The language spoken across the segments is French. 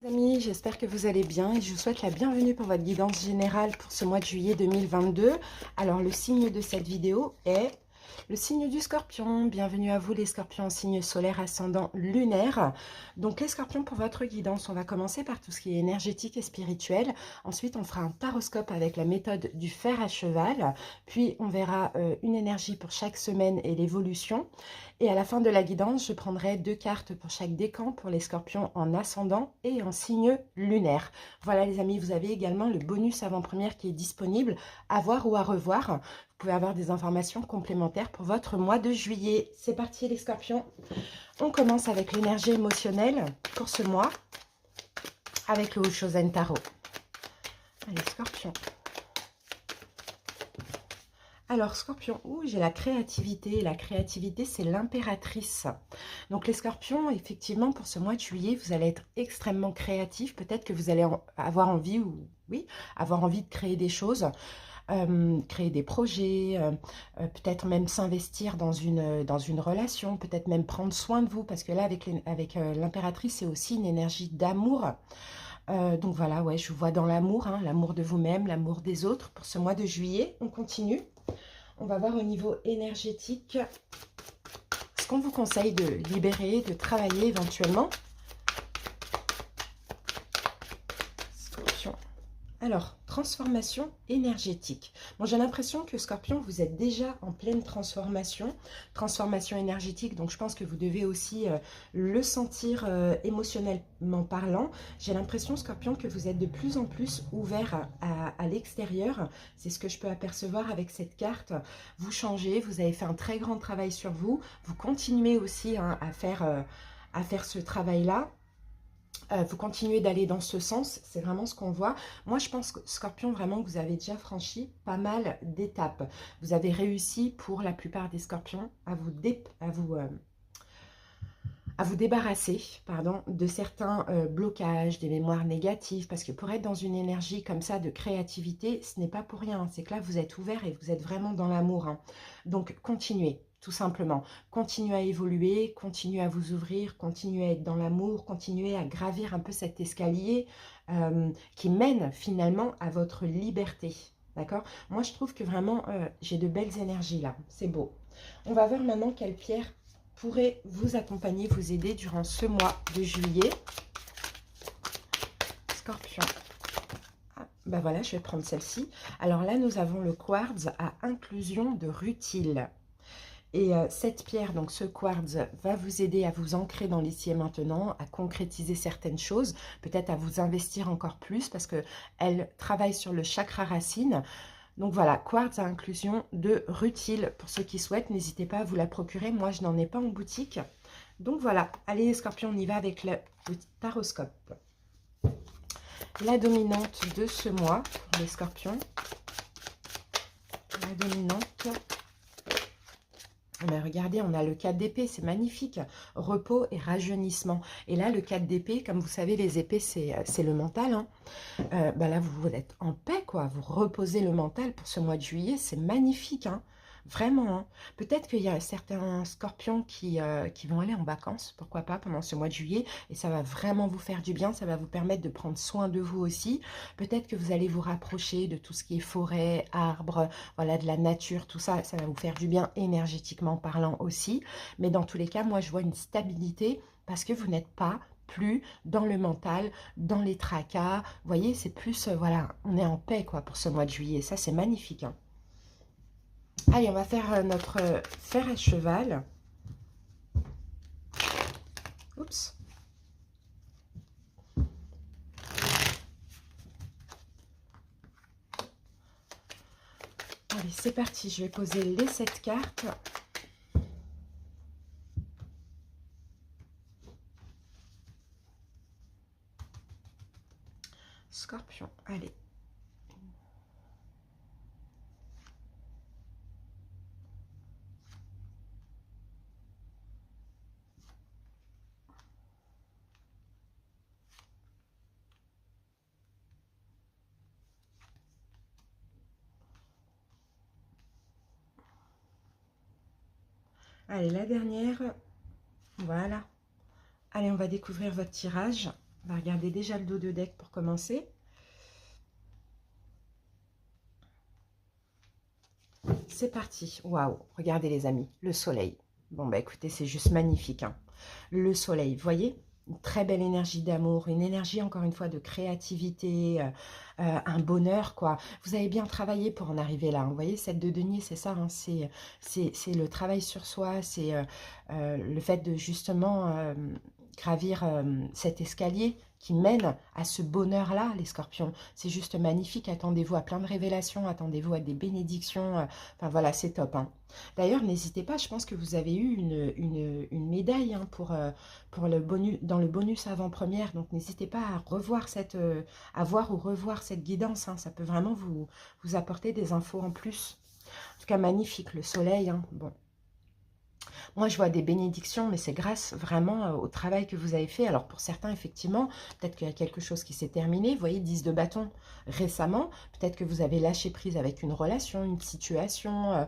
Amis, j'espère que vous allez bien et je vous souhaite la bienvenue pour votre guidance générale pour ce mois de juillet 2022. Alors, le signe de cette vidéo est le signe du Scorpion. Bienvenue à vous les Scorpions, signe solaire ascendant lunaire. Donc les Scorpions, pour votre guidance, on va commencer par tout ce qui est énergétique et spirituel. Ensuite, on fera un taroscope avec la méthode du fer à cheval. Puis, on verra une énergie pour chaque semaine et l'évolution. Et à la fin de la guidance, je prendrai 2 cartes pour chaque décan pour les Scorpions en ascendant et en signe lunaire. Voilà les amis, vous avez également le bonus avant-première qui est disponible à voir ou à revoir. Vous pouvez avoir des informations complémentaires pour votre mois de juillet. C'est parti les Scorpions. On commence avec l'énergie émotionnelle pour ce mois avec le Oshozen Tarot. Allez Scorpions. Alors, Scorpion, j'ai la créativité. La créativité, c'est l'impératrice. Donc, les Scorpions, effectivement, pour ce mois de juillet, vous allez être extrêmement créatifs. Peut-être que vous allez avoir envie, avoir envie de créer des choses, créer des projets, peut-être même s'investir dans une relation, peut-être même prendre soin de vous, parce que là, avec l'impératrice, c'est aussi une énergie d'amour. Donc voilà, ouais, je vous vois dans l'amour, hein, l'amour de vous-même, l'amour des autres. Pour ce mois de juillet, on continue. On va voir au niveau énergétique ce qu'on vous conseille de libérer, de travailler éventuellement. Scorpion. Alors, transformation énergétique. Bon, j'ai l'impression que Scorpion, vous êtes déjà en pleine transformation énergétique. Donc, je pense que vous devez aussi le sentir émotionnellement parlant. J'ai l'impression, Scorpion, que vous êtes de plus en plus ouvert à l'extérieur. C'est ce que je peux apercevoir avec cette carte. Vous changez, vous avez fait un très grand travail sur vous. Vous continuez aussi hein, à faire ce travail-là. Vous continuez d'aller dans ce sens, c'est vraiment ce qu'on voit. Moi, je pense que Scorpion, vraiment, vous avez déjà franchi pas mal d'étapes. Vous avez réussi, pour la plupart des Scorpions, à vous débarrasser de certains blocages, des mémoires négatives, parce que pour être dans une énergie comme ça de créativité, ce n'est pas pour rien, c'est que là, vous êtes ouvert et vous êtes vraiment dans l'amour. Hein. Donc, continuez. Tout simplement, continuez à évoluer, continuez à vous ouvrir, continuez à être dans l'amour, continuez à gravir un peu cet escalier qui mène finalement à votre liberté. D'accord? Moi, je trouve que vraiment, j'ai de belles énergies là. C'est beau. On va voir maintenant quelle pierre pourrait vous accompagner, vous aider durant ce mois de juillet. Scorpion. Ah, ben voilà, je vais prendre celle-ci. Alors là, nous avons le quartz à inclusion de rutile. Et cette pierre, donc ce quartz, va vous aider à vous ancrer dans l'ici et maintenant, à concrétiser certaines choses, peut-être à vous investir encore plus parce qu'elle travaille sur le chakra racine. Donc voilà, quartz à inclusion de rutile. Pour ceux qui souhaitent, n'hésitez pas à vous la procurer. Moi, je n'en ai pas en boutique. Donc voilà, allez les Scorpions, on y va avec le taroscope. La dominante de ce mois pour les Scorpions. La dominante... Mais regardez, on a le 4 d'épée, c'est magnifique. Repos et rajeunissement. Et là, le 4 d'épée, comme vous savez, les épées, c'est le mental. Hein. Ben là, vous êtes en paix, quoi. Vous reposez le mental pour ce mois de juillet. C'est magnifique, hein. Vraiment. Hein. Peut-être qu'il y a certains Scorpions qui vont aller en vacances, pourquoi pas, pendant ce mois de juillet. Et ça va vraiment vous faire du bien. Ça va vous permettre de prendre soin de vous aussi. Peut-être que vous allez vous rapprocher de tout ce qui est forêt, arbres, voilà, de la nature, tout ça. Ça va vous faire du bien énergétiquement parlant aussi. Mais dans tous les cas, moi, je vois une stabilité parce que vous n'êtes pas plus dans le mental, dans les tracas. Vous voyez, c'est plus, voilà, on est en paix, quoi, pour ce mois de juillet. Ça, c'est magnifique, hein. Allez, on va faire notre fer à cheval. Oups. Allez, c'est parti. Je vais poser les 7 cartes. Scorpion, allez. Allez, la dernière. Voilà. Allez, on va découvrir votre tirage. On va regarder déjà le dos de deck pour commencer. C'est parti. Waouh, regardez les amis, le soleil. Bon, bah écoutez, c'est juste magnifique, hein. Le soleil, vous voyez, une très belle énergie d'amour, une énergie, encore une fois, de créativité, un bonheur, quoi. Vous avez bien travaillé pour en arriver là, hein. Vous voyez, cette de denier, c'est ça, hein, c'est le travail sur soi, c'est le fait de justement gravir cet escalier qui mène à ce bonheur-là, les scorpions. C'est juste magnifique. Attendez-vous à plein de révélations, attendez-vous à des bénédictions. Enfin voilà, c'est top, hein. D'ailleurs, n'hésitez pas, je pense que vous avez eu une médaille, hein, pour le bonus, dans le bonus avant-première. Donc n'hésitez pas à revoir à voir ou revoir cette guidance, hein. Ça peut vraiment vous apporter des infos en plus. En tout cas, magnifique, le soleil, hein. Bon. Moi, je vois des bénédictions, mais c'est grâce vraiment au travail que vous avez fait. Alors, pour certains, effectivement, peut-être qu'il y a quelque chose qui s'est terminé. Vous voyez, 10 de bâton récemment. Peut-être que vous avez lâché prise avec une relation, une situation,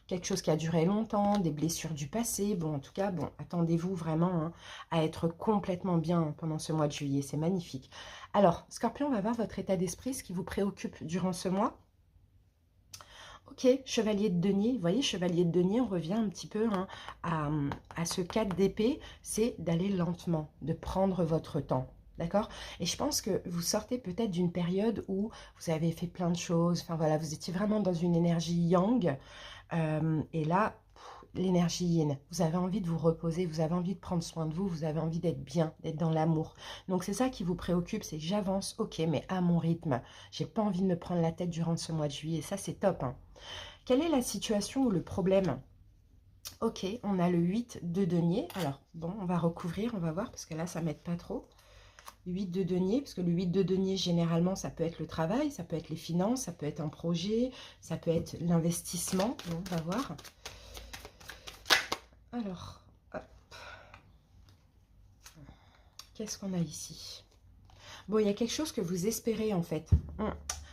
quelque chose qui a duré longtemps, des blessures du passé. Bon, en tout cas, bon, attendez-vous vraiment, hein, à être complètement bien pendant ce mois de juillet. C'est magnifique. Alors, Scorpion, on va voir votre état d'esprit, ce qui vous préoccupe durant ce mois. Ok, chevalier de denier, vous voyez, chevalier de denier, on revient un petit peu, hein, à ce 4 d'épée, c'est d'aller lentement, de prendre votre temps, d'accord? Et je pense que vous sortez peut-être d'une période où vous avez fait plein de choses, enfin voilà, vous étiez vraiment dans une énergie yang, et là, l'énergie yin, vous avez envie de vous reposer, vous avez envie de prendre soin de vous, vous avez envie d'être bien, d'être dans l'amour. Donc c'est ça qui vous préoccupe, c'est que j'avance, ok, mais à mon rythme, j'ai pas envie de me prendre la tête durant ce mois de juillet, ça c'est top, hein. Quelle est la situation ou le problème? Ok, on a le 8 de denier. Alors, bon, on va recouvrir, on va voir, parce que là, ça ne m'aide pas trop. 8 de denier, parce que le 8 de denier, généralement, ça peut être le travail, ça peut être les finances, ça peut être un projet, ça peut être l'investissement. Bon, on va voir. Alors, hop. Qu'est-ce qu'on a ici? Bon, il y a quelque chose que vous espérez, en fait.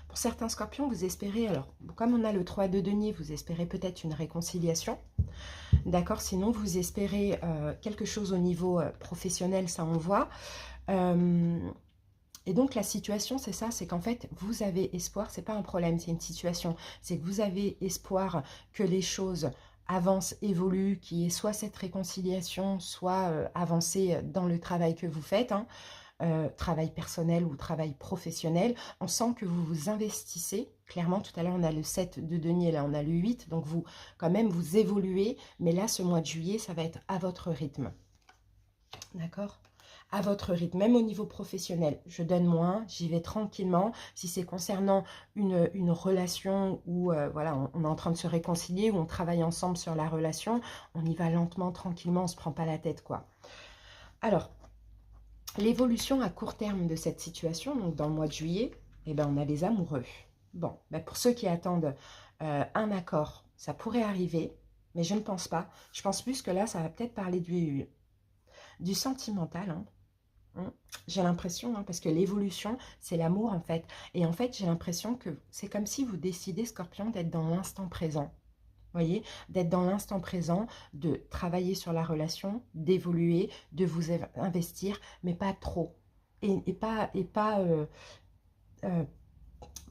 Pour certains scorpions, vous espérez, alors, comme on a le 3 de denier, vous espérez peut-être une réconciliation. D'accord, sinon vous espérez quelque chose au niveau professionnel, ça on voit. Et donc la situation, c'est ça, c'est qu'en fait, vous avez espoir, c'est pas un problème, c'est une situation. C'est que vous avez espoir que les choses avancent, évoluent, qu'il y ait soit cette réconciliation, soit avancer dans le travail que vous faites, hein. Travail personnel ou travail professionnel, on sent que vous vous investissez. Clairement, tout à l'heure, on a le 7 de denier, là, on a le 8. Donc, vous, quand même, vous évoluez. Mais là, ce mois de juillet, ça va être à votre rythme. D'accord? À votre rythme, même au niveau professionnel. Je donne moins, j'y vais tranquillement. Si c'est concernant une relation où voilà, on est en train de se réconcilier, où on travaille ensemble sur la relation, on y va lentement, tranquillement, on ne se prend pas la tête, quoi. Alors, l'évolution à court terme de cette situation, donc dans le mois de juillet, eh ben, on a les amoureux. Bon, ben pour ceux qui attendent un accord, ça pourrait arriver, mais je ne pense pas. Je pense plus que là, ça va peut-être parler du sentimental, hein. J'ai l'impression, hein, parce que l'évolution, c'est l'amour en fait. Et en fait, j'ai l'impression que c'est comme si vous décidez, Scorpion, d'être dans l'instant présent. Voyez, d'être dans l'instant présent, de travailler sur la relation, d'évoluer, de vous investir, mais pas trop.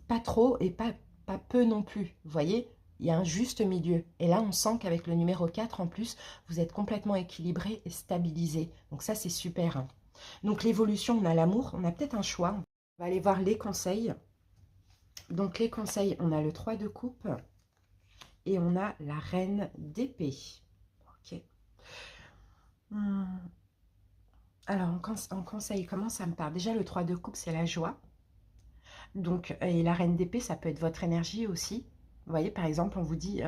Pas trop et pas peu non plus. Vous voyez, il y a un juste milieu. Et là, on sent qu'avec le numéro 4, en plus, vous êtes complètement équilibré et stabilisé. Donc ça, c'est super, hein. Donc l'évolution, on a l'amour, on a peut-être un choix. On va aller voir les conseils. Donc les conseils, on a le 3 de coupe. Et on a la reine d'épée. Ok. Alors, en conseil, comment ça me parle? Déjà, le 3 de coupe, c'est la joie. Donc, et la reine d'épée, ça peut être votre énergie aussi. Vous voyez, par exemple, on vous dit,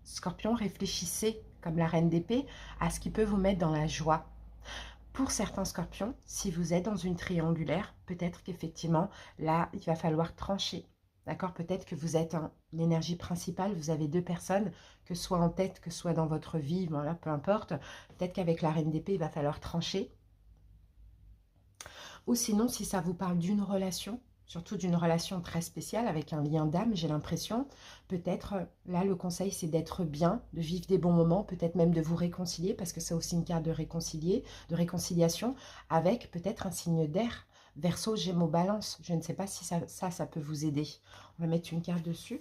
Scorpion, réfléchissez, comme la reine d'épée, à ce qui peut vous mettre dans la joie. Pour certains scorpions, si vous êtes dans une triangulaire, peut-être qu'effectivement, là, il va falloir trancher. D'accord? Peut-être que vous êtes l'énergie principale, vous avez deux personnes, que ce soit en tête, que ce soit dans votre vie, voilà, peu importe. Peut-être qu'avec la reine d'épée, il va falloir trancher. Ou sinon, si ça vous parle d'une relation, surtout d'une relation très spéciale avec un lien d'âme, j'ai l'impression. Peut-être, là, le conseil, c'est d'être bien, de vivre des bons moments, peut-être même de vous réconcilier, parce que c'est aussi une carte de réconciliation, avec peut-être un signe d'air. Verseau, Gémeaux, Balance. Je ne sais pas si ça peut vous aider. On va mettre une carte dessus.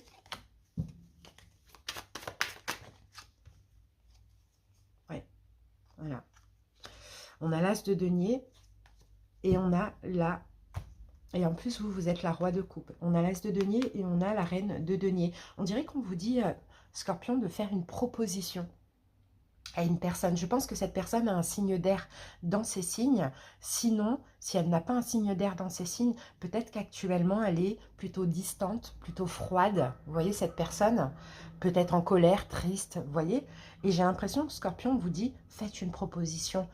Ouais, voilà. On a l'As de denier et on a la... Et en plus, vous êtes la roi de coupe. On a l'As de denier et on a la reine de denier. On dirait qu'on vous dit, Scorpion, de faire une proposition à une personne. Je pense que cette personne a un signe d'air dans ses signes. Sinon, si elle n'a pas un signe d'air dans ses signes, peut-être qu'actuellement, elle est plutôt distante, plutôt froide. Vous voyez, cette personne, peut-être en colère, triste, vous voyez. Et j'ai l'impression que Scorpion vous dit, faites une proposition.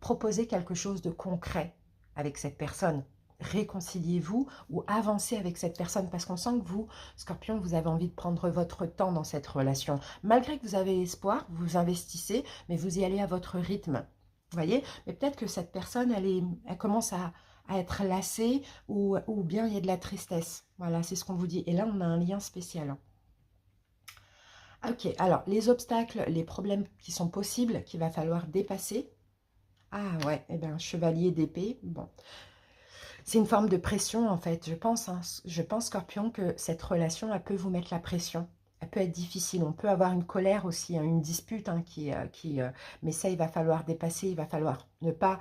Proposez quelque chose de concret avec cette personne. Réconciliez-vous ou avancez avec cette personne parce qu'on sent que vous, Scorpion, vous avez envie de prendre votre temps dans cette relation. Malgré que vous avez espoir, vous investissez, mais vous y allez à votre rythme. Vous voyez? Mais peut-être que cette personne, elle commence à être lassée ou bien il y a de la tristesse. Voilà, c'est ce qu'on vous dit. Et là, on a un lien spécial. Ok, alors les obstacles, les problèmes qui sont possibles, qu'il va falloir dépasser. Ah ouais, eh bien, chevalier d'épée, bon. C'est une forme de pression, en fait, je pense. Hein. Je pense, Scorpion, que cette relation, elle peut vous mettre la pression. Elle peut être difficile. On peut avoir une colère aussi, hein, une dispute, hein, mais ça, il va falloir dépasser. Il va falloir ne pas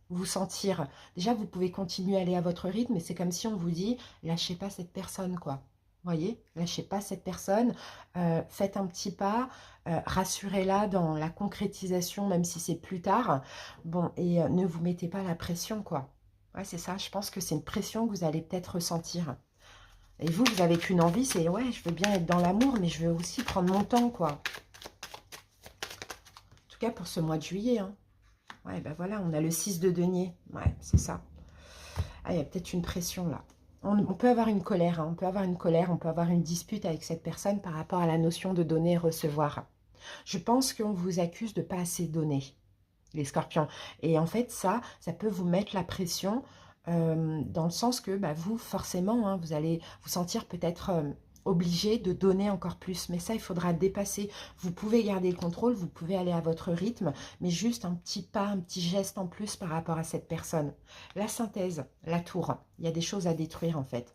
vous sentir... Déjà, vous pouvez continuer à aller à votre rythme, mais c'est comme si on vous dit, lâchez pas cette personne, quoi. Vous voyez, lâchez pas cette personne, faites un petit pas, rassurez-la dans la concrétisation, même si c'est plus tard. Bon, et ne vous mettez pas la pression, quoi. Ouais, c'est ça, je pense que c'est une pression que vous allez peut-être ressentir. Et vous avez qu'une envie, c'est ouais, je veux bien être dans l'amour, mais je veux aussi prendre mon temps, quoi. En tout cas, pour ce mois de juillet. Hein. Ouais, ben voilà, on a le 6 de denier. Ouais, c'est ça. Ah, il y a peut-être une pression, là. On peut avoir une colère, hein. On peut avoir une colère, on peut avoir une dispute avec cette personne par rapport à la notion de donner et recevoir. Je pense qu'on vous accuse de ne pas assez donner, les scorpions. Et en fait, ça peut vous mettre la pression dans le sens que bah, vous, forcément, hein, vous allez vous sentir peut-être obligé de donner encore plus. Mais ça, il faudra dépasser. Vous pouvez garder le contrôle, vous pouvez aller à votre rythme, mais juste un petit pas, un petit geste en plus par rapport à cette personne. La synthèse, la tour, il y a des choses à détruire en fait.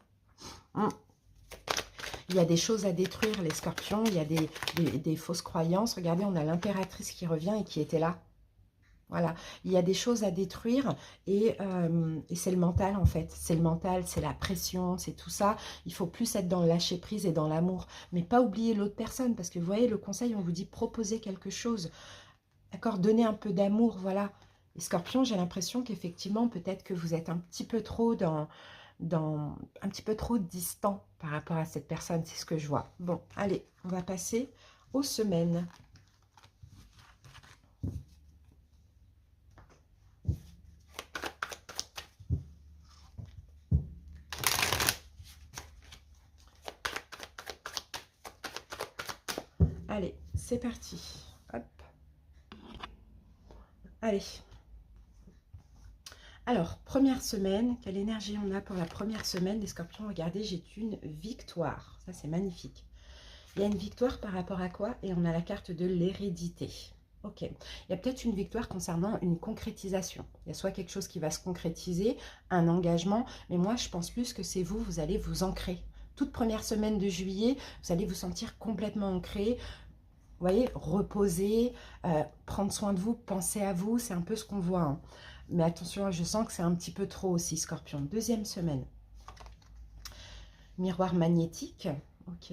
Il y a des choses à détruire, les scorpions, il y a des fausses croyances. Regardez, on a l'impératrice qui revient et qui était là. Voilà, il y a des choses à détruire et c'est le mental en fait. C'est le mental, c'est la pression, c'est tout ça. Il faut plus être dans le lâcher prise et dans l'amour. Mais pas oublier l'autre personne parce que vous voyez, le conseil, on vous dit proposer quelque chose. D'accord, donner un peu d'amour, voilà. Et Scorpion, j'ai l'impression qu'effectivement, peut-être que vous êtes un petit peu trop un petit peu trop distant par rapport à cette personne. C'est ce que je vois. Bon, allez, on va passer aux semaines. Allez, c'est parti. Hop. Allez. Alors, première semaine, quelle énergie on a pour la première semaine des scorpions? Regardez, j'ai une victoire. Ça, c'est magnifique. Il y a une victoire par rapport à quoi? Et on a la carte de l'hérédité. Ok. Il y a peut-être une victoire concernant une concrétisation. Il y a soit quelque chose qui va se concrétiser, un engagement, mais moi, je pense plus que c'est vous, vous allez vous ancrer. Toute première semaine de juillet, vous allez vous sentir complètement ancré. Vous voyez, reposer, prendre soin de vous, penser à vous, c'est un peu ce qu'on voit. Hein. Mais attention, je sens que c'est un petit peu trop aussi, Scorpion. Deuxième semaine. Miroir magnétique. Ok.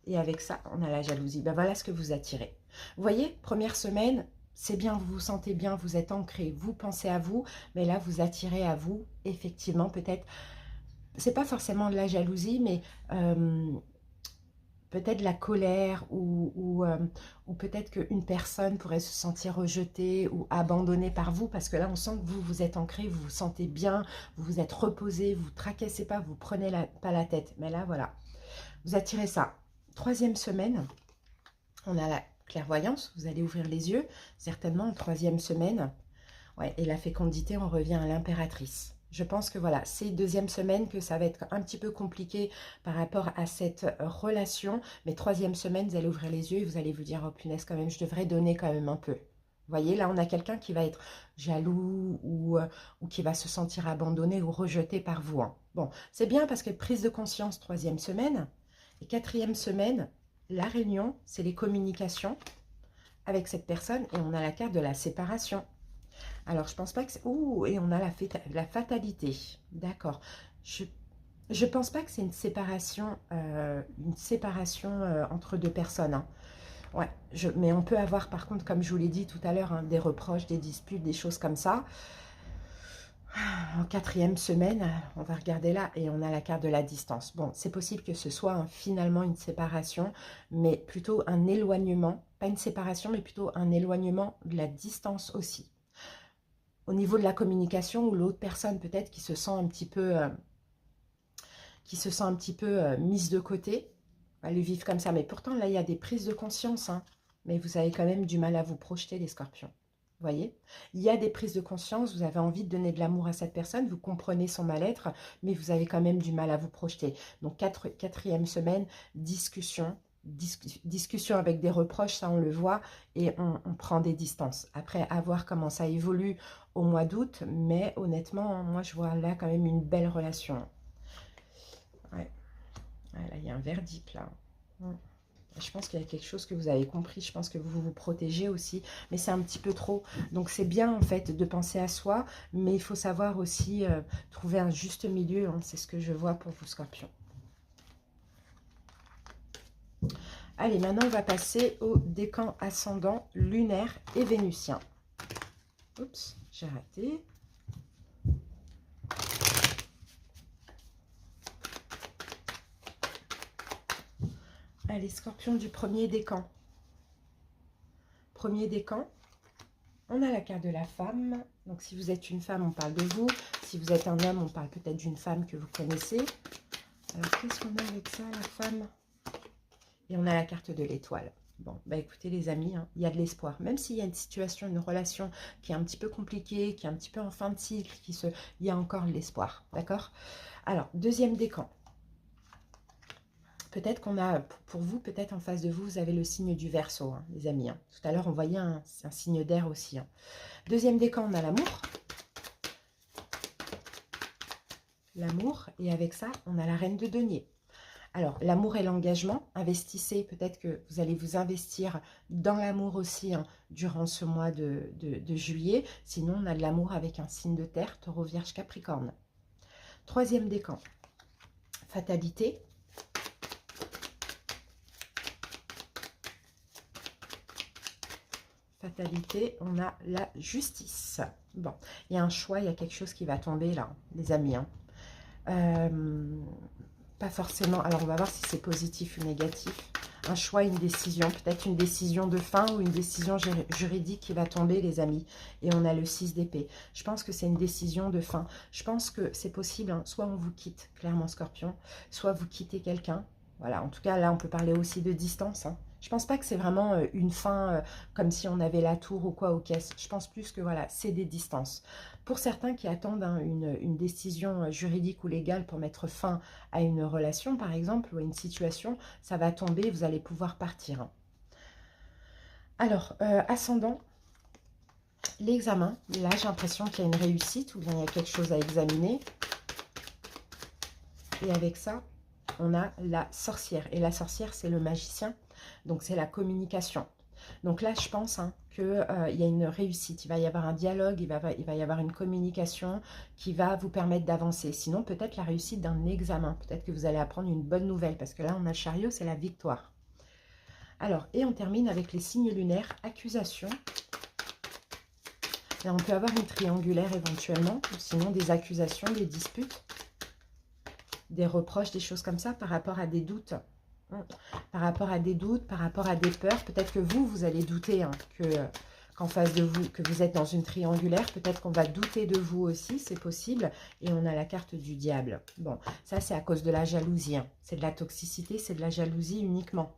Et avec ça, on a la jalousie. Ben voilà ce que vous attirez. Vous voyez, première semaine, c'est bien, vous vous sentez bien, vous êtes ancré, vous pensez à vous. Mais là, vous attirez à vous, effectivement, peut-être... C'est pas forcément de la jalousie, mais... peut-être la colère ou peut-être qu'une personne pourrait se sentir rejetée ou abandonnée par vous parce que là, on sent que vous, vous êtes ancré, vous vous sentez bien, vous vous êtes reposé, vous ne tracassez pas, vous ne prenez pas la tête. Mais là, voilà, vous attirez ça. Troisième semaine, on a la clairvoyance, vous allez ouvrir les yeux, certainement en troisième semaine. Ouais, et la fécondité, on revient à l'impératrice. Je pense que voilà, c'est deuxième semaine que ça va être un petit peu compliqué par rapport à cette relation. Mais troisième semaine, vous allez ouvrir les yeux et vous allez vous dire, oh punaise, quand même, je devrais donner quand même un peu. Vous voyez, là, on a quelqu'un qui va être jaloux ou qui va se sentir abandonné ou rejeté par vous, hein. Bon, c'est bien parce que prise de conscience, troisième semaine. Et quatrième semaine, la réunion, c'est les communications avec cette personne. Et on a la carte de la séparation. Alors, je pense pas que c'est... Ouh, et on a la fatalité. D'accord. Je pense pas que c'est une séparation entre deux personnes, hein. Ouais, mais on peut avoir, par contre, comme je vous l'ai dit tout à l'heure, hein, des reproches, des disputes, des choses comme ça. En quatrième semaine, on va regarder là, et on a la carte de la distance. Bon, c'est possible que ce soit finalement une séparation, mais plutôt un éloignement. Pas une séparation, mais plutôt un éloignement de la distance aussi. Au niveau de la communication, ou l'autre personne peut-être qui se sent un petit peu, mise de côté, va le vivre comme ça. Mais pourtant, là, il y a des prises de conscience, hein. Mais vous avez quand même du mal à vous projeter, les scorpions. Vous voyez, il y a des prises de conscience, vous avez envie de donner de l'amour à cette personne, vous comprenez son mal-être, mais vous avez quand même du mal à vous projeter. Donc, quatrième semaine, discussion avec des reproches, ça on le voit, et on prend des distances. Après, à voir comment ça évolue au mois d'août, mais honnêtement, moi je vois là quand même une belle relation. Ouais, ouais là il y a un verdict là. Je pense qu'il y a quelque chose que vous avez compris. Je pense que vous vous protégez aussi. Mais c'est un petit peu trop. Donc, c'est bien, en fait, de penser à soi. Mais il faut savoir aussi trouver un juste milieu, hein. C'est ce que je vois pour vous, Scorpions. Allez, maintenant, on va passer au décan ascendant lunaire et vénusien. Oups, j'ai raté. Allez, Scorpion du premier décan. Premier décan, on a la carte de la femme. Donc, si vous êtes une femme, on parle de vous. Si vous êtes un homme, on parle peut-être d'une femme que vous connaissez. Alors, qu'est-ce qu'on a avec ça, la femme? Et on a la carte de l'étoile. Bon, bah écoutez les amis, hein, il y a de l'espoir. Même s'il y a une situation, une relation qui est un petit peu compliquée, qui est un petit peu en fin de cycle, il y a encore de l'espoir, d'accord? Alors, deuxième décan. Peut-être qu'on a, pour vous, peut-être en face de vous, vous avez le signe du Verseau, hein, les amis, hein. Tout à l'heure, on voyait un signe d'air aussi, hein. Deuxième décan, on a l'amour. L'amour, et avec ça, on a la reine de denier. Alors, l'amour et l'engagement, investissez, peut-être que vous allez vous investir dans l'amour aussi, hein, durant ce mois de juillet. Sinon, on a de l'amour avec un signe de terre, Taureau, Vierge, Capricorne. Troisième décan, fatalité. Fatalité, on a la justice. Bon, il y a un choix, il y a quelque chose qui va tomber là, les amis, hein. Pas forcément, alors on va voir si c'est positif ou négatif. Un choix, une décision, peut-être une décision de fin ou une décision juridique qui va tomber, les amis. Et on a le 6 d'épée. Je pense que c'est une décision de fin. Je pense que c'est possible, hein, soit on vous quitte, clairement Scorpion, soit vous quittez quelqu'un. Voilà, en tout cas, là, on peut parler aussi de distance, hein. Je pense pas que c'est vraiment une fin comme si on avait la tour ou quoi aux caisses. Je pense plus que voilà, c'est des distances. Pour certains qui attendent, hein, une décision juridique ou légale pour mettre fin à une relation, par exemple, ou à une situation, ça va tomber, vous allez pouvoir partir, hein. Alors, ascendant, l'examen. Là, j'ai l'impression qu'il y a une réussite ou bien il y a quelque chose à examiner. Et avec ça, on a la sorcière. Et la sorcière, c'est le magicien. Donc, c'est la communication. Donc là, je pense, hein, qu'il y a une réussite. Il va y avoir un dialogue, il va y avoir une communication qui va vous permettre d'avancer. Sinon, peut-être la réussite d'un examen. Peut-être que vous allez apprendre une bonne nouvelle. Parce que là, on a le chariot, c'est la victoire. Alors, et on termine avec les signes lunaires. Accusation. Là, on peut avoir une triangulaire éventuellement. Ou sinon, des accusations, des disputes, des reproches, des choses comme ça par rapport à des doutes. Par rapport à des doutes, par rapport à des peurs. Peut-être que vous allez douter, hein, qu'en face de vous, que vous êtes dans une triangulaire. Peut-être qu'on va douter de vous aussi, c'est possible. Et on a la carte du diable. Bon, ça c'est à cause de la jalousie, hein. C'est de la toxicité, c'est de la jalousie uniquement.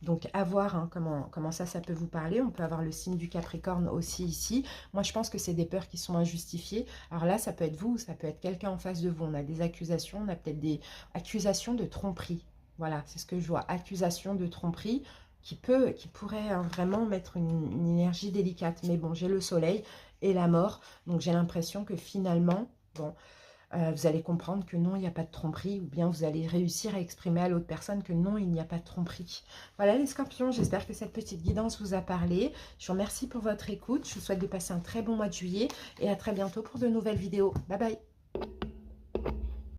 Donc, à voir hein, comment ça peut vous parler. On peut avoir le signe du Capricorne aussi ici. Moi, je pense que c'est des peurs qui sont injustifiées. Alors là, ça peut être vous, ça peut être quelqu'un en face de vous. On a des accusations, on a peut-être des accusations de tromperie. Voilà, c'est ce que je vois. Accusation de tromperie qui pourrait hein, vraiment mettre une énergie délicate. Mais bon, j'ai le soleil et la mort. Donc, j'ai l'impression que finalement, bon, vous allez comprendre que non, il n'y a pas de tromperie, ou bien vous allez réussir à exprimer à l'autre personne que non, il n'y a pas de tromperie. Voilà les scorpions, j'espère que cette petite guidance vous a parlé. Je vous remercie pour votre écoute. Je vous souhaite de passer un très bon mois de juillet et à très bientôt pour de nouvelles vidéos. Bye bye.